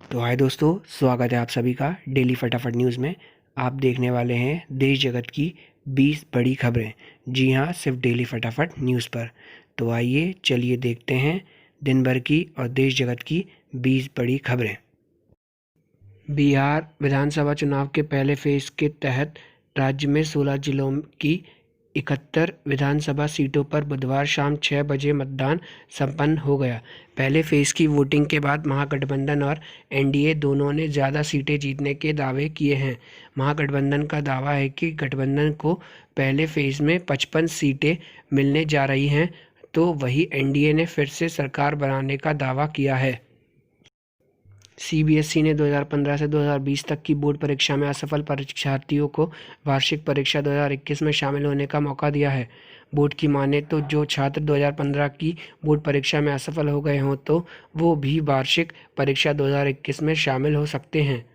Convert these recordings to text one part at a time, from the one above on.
तो हाय दोस्तों, स्वागत है आप सभी का डेली फटाफट न्यूज़ में। आप देखने वाले हैं देश जगत की 20 बड़ी खबरें। जी हाँ, सिर्फ डेली फटाफट न्यूज़ पर। तो आइए चलिए देखते हैं दिन भर की और देश जगत की 20 बड़ी खबरें। बिहार विधानसभा चुनाव के पहले फेज के तहत राज्य में 16 जिलों की 71 विधानसभा सीटों पर बुधवार शाम 6 बजे मतदान संपन्न हो गया। पहले फेज की वोटिंग के बाद महागठबंधन और एनडीए दोनों ने ज़्यादा सीटें जीतने के दावे किए हैं। महागठबंधन का दावा है कि गठबंधन को पहले फेज में 55 सीटें मिलने जा रही हैं, तो वहीं एनडीए ने फिर से सरकार बनाने का दावा किया है। सीबीएसई ने 2015 से 2020 तक की बोर्ड परीक्षा में असफल परीक्षार्थियों को वार्षिक परीक्षा 2021 में शामिल होने का मौका दिया है। बोर्ड की माने तो जो छात्र 2015 की बोर्ड परीक्षा में असफल हो गए हों तो वो भी वार्षिक परीक्षा 2021 में शामिल हो सकते हैं।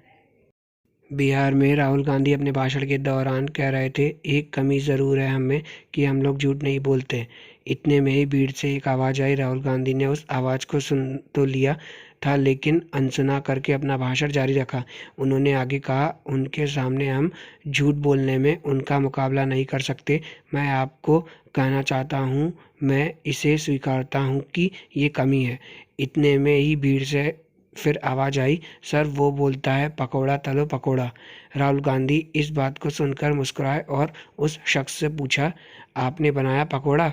बिहार में राहुल गांधी अपने भाषण के दौरान कह रहे थे, एक कमी ज़रूर है हमें कि हम लोग झूठ नहीं बोलते। इतने में ही भीड़ से एक आवाज़ आई। राहुल गांधी ने उस आवाज़ को सुन तो लिया था, लेकिन अनसुना करके अपना भाषण जारी रखा। उन्होंने आगे कहा, उनके सामने हम झूठ बोलने में उनका मुकाबला नहीं कर सकते। मैं आपको कहना चाहता हूँ, मैं इसे स्वीकारता हूँ कि ये कमी है। इतने में ही भीड़ से फिर आवाज़ आई, सर वो बोलता है पकौड़ा तलो पकौड़ा। राहुल गांधी इस बात को सुनकर मुस्कुराए और उस शख्स से पूछा, आपने बनाया पकौड़ा?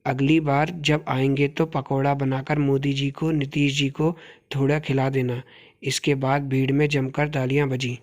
अगली बार जब आएंगे तो पकौड़ा बनाकर मोदी जी को, नीतीश जी को थोड़ा खिला देना। इसके बाद भीड़ में जमकर तालियां बजी।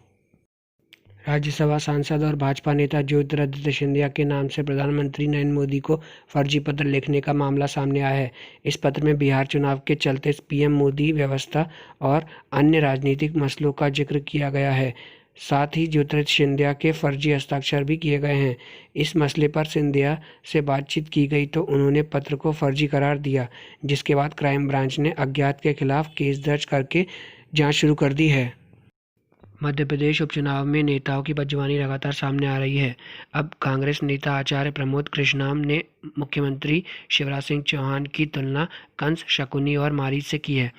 राज्यसभा सांसद और भाजपा नेता ज्योतिरादित्य सिंधिया के नाम से प्रधानमंत्री नरेंद्र मोदी को फर्जी पत्र लिखने का मामला सामने आया है। इस पत्र में बिहार चुनाव के चलते पीएम मोदी व्यवस्था और अन्य राजनीतिक मसलों का जिक्र किया गया है। साथ ही ज्योतिरादित्य सिंधिया के फर्जी हस्ताक्षर भी किए गए हैं। इस मसले पर सिंधिया से बातचीत की गई तो उन्होंने पत्र को फर्जी करार दिया, जिसके बाद क्राइम ब्रांच ने अज्ञात के खिलाफ केस दर्ज करके जाँच शुरू कर दी है। मध्य प्रदेश उपचुनाव में नेताओं की बदजुबानी लगातार सामने आ रही है। अब कांग्रेस नेता आचार्य प्रमोद कृष्णम ने मुख्यमंत्री शिवराज सिंह चौहान की तुलना कंस, शकुनी और मारीच से की है।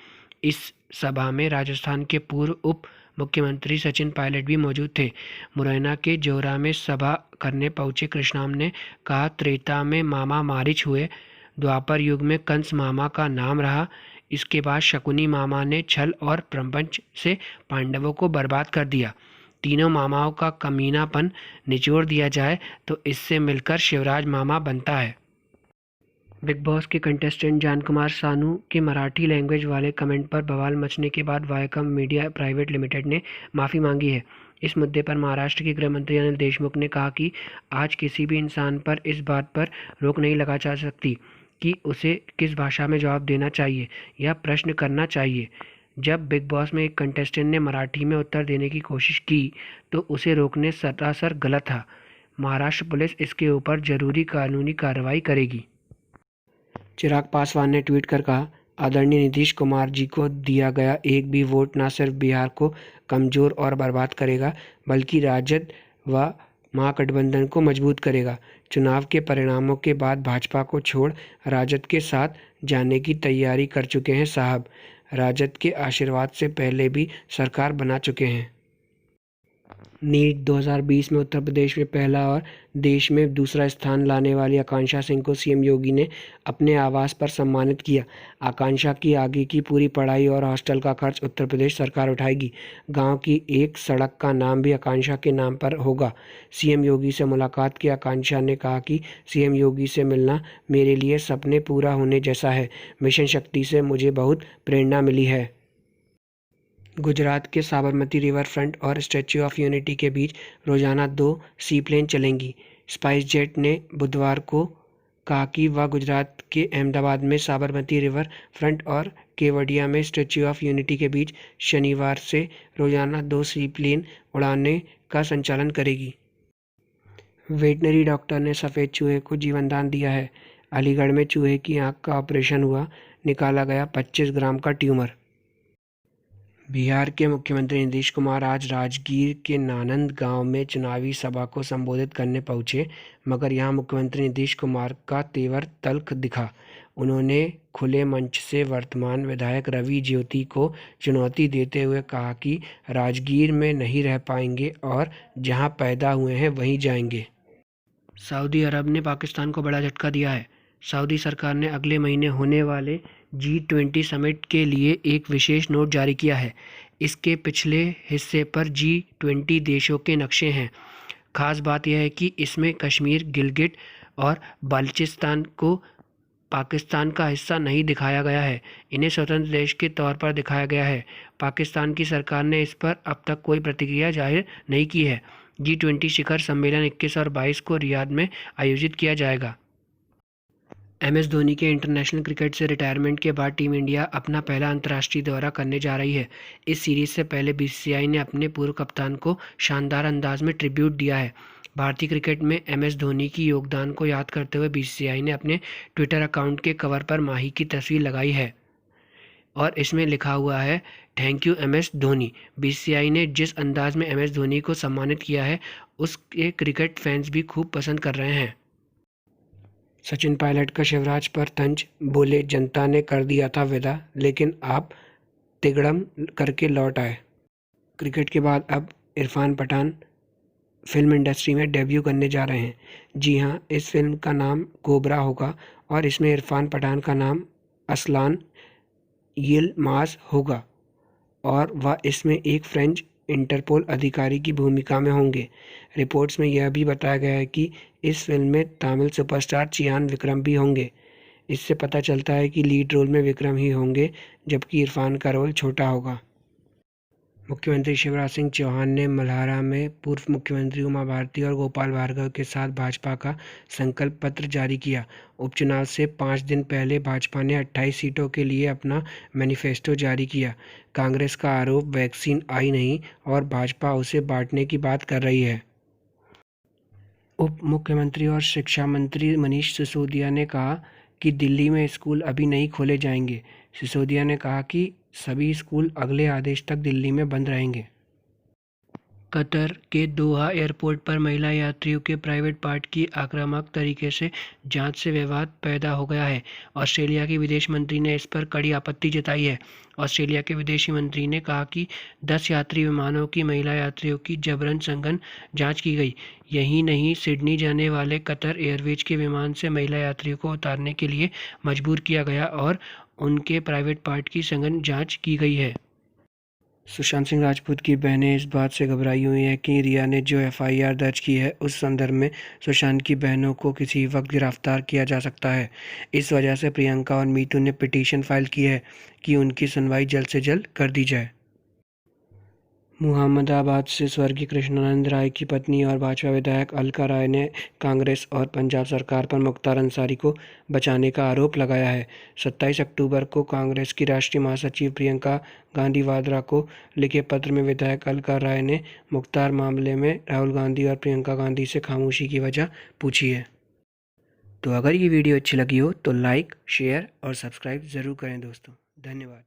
इस सभा में राजस्थान के पूर्व उप मुख्यमंत्री सचिन पायलट भी मौजूद थे। मुरैना के जोरा में सभा करने पहुंचे कृष्णम ने कहा, त्रेता में मामा मारीच हुए, द्वापर युग में कंस मामा का नाम रहा, इसके बाद शकुनी मामा ने छल और प्रपंच से पांडवों को बर्बाद कर दिया। तीनों मामाओं का कमीनापन निचोड़ दिया जाए तो इससे मिलकर शिवराज मामा बनता है। बिग बॉस के कंटेस्टेंट जान कुमार सानू के मराठी लैंग्वेज वाले कमेंट पर बवाल मचने के बाद वायकम मीडिया प्राइवेट लिमिटेड ने माफ़ी मांगी है। इस मुद्दे पर महाराष्ट्र के गृह मंत्री अनिल देशमुख ने कहा कि आज किसी भी इंसान पर इस बात पर रोक नहीं लगा जा सकती कि उसे किस भाषा में जवाब देना चाहिए या प्रश्न करना चाहिए। जब बिग बॉस में एक कंटेस्टेंट ने मराठी में उत्तर देने की कोशिश की तो उसे रोकने सरासर गलत था। महाराष्ट्र पुलिस इसके ऊपर जरूरी कानूनी कार्रवाई करेगी। चिराग पासवान ने ट्वीट कर कहा, आदरणीय नीतीश कुमार जी को दिया गया एक भी वोट न सिर्फ बिहार को कमज़ोर और बर्बाद करेगा, बल्कि राजद व महागठबंधन को मजबूत करेगा। चुनाव के परिणामों के बाद भाजपा को छोड़ राजद के साथ जाने की तैयारी कर चुके हैं साहब। राजद के आशीर्वाद से पहले भी सरकार बना चुके हैं। नीट 2020 में उत्तर प्रदेश में पहला और देश में दूसरा स्थान लाने वाली आकांक्षा सिंह को सीएम योगी ने अपने आवास पर सम्मानित किया। आकांक्षा की आगे की पूरी पढ़ाई और हॉस्टल का खर्च उत्तर प्रदेश सरकार उठाएगी। गांव की एक सड़क का नाम भी आकांक्षा के नाम पर होगा। सीएम योगी से मुलाकात की आकांक्षा ने कहा कि सीएम योगी से मिलना मेरे लिए सपने पूरा होने जैसा है। मिशन शक्ति से मुझे बहुत प्रेरणा मिली है। गुजरात के साबरमती रिवर फ्रंट और स्टैच्यू ऑफ यूनिटी के बीच रोजाना 2 सीप्लेन चलेंगी। स्पाइस जेट ने बुधवार को कहा कि वह गुजरात के अहमदाबाद में साबरमती रिवर फ्रंट और केवडिया में स्टैच्यू ऑफ यूनिटी के बीच शनिवार से रोजाना 2 सीप्लेन उड़ाने का संचालन करेगी। वेटनरी डॉक्टर ने सफ़ेद चूहे को जीवनदान दिया है। अलीगढ़ में चूहे की आंख का ऑपरेशन हुआ, निकाला गया 25 ग्राम का ट्यूमर। बिहार के मुख्यमंत्री नीतीश कुमार आज राजगीर के नानंद गांव में चुनावी सभा को संबोधित करने पहुंचे, मगर यहां मुख्यमंत्री नीतीश कुमार का तेवर तल्ख दिखा। उन्होंने खुले मंच से वर्तमान विधायक रवि ज्योति को चुनौती देते हुए कहा कि राजगीर में नहीं रह पाएंगे और जहां पैदा हुए हैं वहीं जाएंगे। सऊदी अरब ने पाकिस्तान को बड़ा झटका दिया है। सऊदी सरकार ने अगले महीने होने वाले G20 समिट के लिए एक विशेष नोट जारी किया है। इसके पिछले हिस्से पर G20 देशों के नक्शे हैं। खास बात यह है कि इसमें कश्मीर, गिलगिट और बाल्चिस्तान को पाकिस्तान का हिस्सा नहीं दिखाया गया है। इन्हें स्वतंत्र देश के तौर पर दिखाया गया है। पाकिस्तान की सरकार ने इस पर अब तक कोई प्रतिक्रिया जाहिर नहीं की है। G20 शिखर सम्मेलन 21 और 22 को रियाद में आयोजित किया जाएगा। MS धोनी के इंटरनेशनल क्रिकेट से रिटायरमेंट के बाद टीम इंडिया अपना पहला अंतर्राष्ट्रीय दौरा करने जा रही है। इस सीरीज से पहले BCCI ने अपने पूर्व कप्तान को शानदार अंदाज में ट्रिब्यूट दिया है। भारतीय क्रिकेट में MS धोनी की योगदान को याद करते हुए BCCI ने अपने ट्विटर अकाउंट के कवर पर माही की तस्वीर लगाई है और इसमें लिखा हुआ है, thank you MS Dhoni. BCCI ने जिस अंदाज में MS धोनी को सम्मानित किया है उसके क्रिकेट फैंस भी खूब पसंद कर रहे हैं। सचिन पायलट का शिवराज पर तंज, बोले जनता ने कर दिया था विदा लेकिन आप तिगड़म करके लौट आए। क्रिकेट के बाद अब इरफान पठान फिल्म इंडस्ट्री में डेब्यू करने जा रहे हैं। जी हां, इस फिल्म का नाम कोबरा होगा और इसमें इरफान पठान का नाम असलान यिल्माज़ होगा और वह इसमें एक फ्रेंच इंटरपोल अधिकारी की भूमिका में होंगे। रिपोर्ट्स में यह भी बताया गया है कि इस फिल्म में तमिल सुपरस्टार चियान विक्रम भी होंगे। इससे पता चलता है कि लीड रोल में विक्रम ही होंगे जबकि इरफान का रोल छोटा होगा। मुख्यमंत्री शिवराज सिंह चौहान ने मल्हारा में पूर्व मुख्यमंत्री उमा भारती और गोपाल भार्गव के साथ भाजपा का संकल्प पत्र जारी किया। उपचुनाव से 5 दिन पहले भाजपा ने 28 सीटों के लिए अपना मैनिफेस्टो जारी किया। कांग्रेस का आरोप वैक्सीन आई नहीं और भाजपा उसे बांटने की बात कर रही है। उप मुख्यमंत्री और शिक्षा मंत्री मनीष सिसोदिया ने कहा कि दिल्ली में स्कूल अभी नहीं खोले जाएंगे। सिसोदिया ने कहा कि सभी स्कूल अगले आदेश तक दिल्ली में बंद रहेंगे। कतर के दोहा एयरपोर्ट पर महिला यात्रियों के प्राइवेट पार्ट की आक्रामक तरीके से जांच से विवाद पैदा हो गया है। ऑस्ट्रेलिया के विदेश मंत्री ने इस पर कड़ी आपत्ति जताई है। ऑस्ट्रेलिया के विदेश मंत्री ने कहा कि 10 यात्री विमानों की महिला यात्रियों की जबरन सघन जांच की गई। यही नहीं, सिडनी जाने वाले कतर एयरवेज के विमान से महिला यात्रियों को उतारने के लिए मजबूर किया गया और उनके प्राइवेट पार्ट की सघन जांच की गई है। सुशांत सिंह राजपूत की बहनें इस बात से घबराई हुई हैं कि रिया ने जो FIR दर्ज की है उस संदर्भ में सुशांत की बहनों को किसी वक्त गिरफ्तार किया जा सकता है। इस वजह से प्रियंका और मीतू ने पिटीशन फाइल की है कि उनकी सुनवाई जल्द से जल्द कर दी जाए। मुहम्मदाबाद से स्वर्गीय कृष्णानंद राय की पत्नी और भाजपा विधायक अलका राय ने कांग्रेस और पंजाब सरकार पर मुख्तार अंसारी को बचाने का आरोप लगाया है। 27 अक्टूबर को कांग्रेस की राष्ट्रीय महासचिव प्रियंका गांधी वाड्रा को लिखे पत्र में विधायक अलका राय ने मुख्तार मामले में राहुल गांधी और प्रियंका गांधी से खामोशी की वजह पूछी है। तो अगर ये वीडियो अच्छी लगी हो तो लाइक, शेयर और सब्सक्राइब ज़रूर करें दोस्तों। धन्यवाद।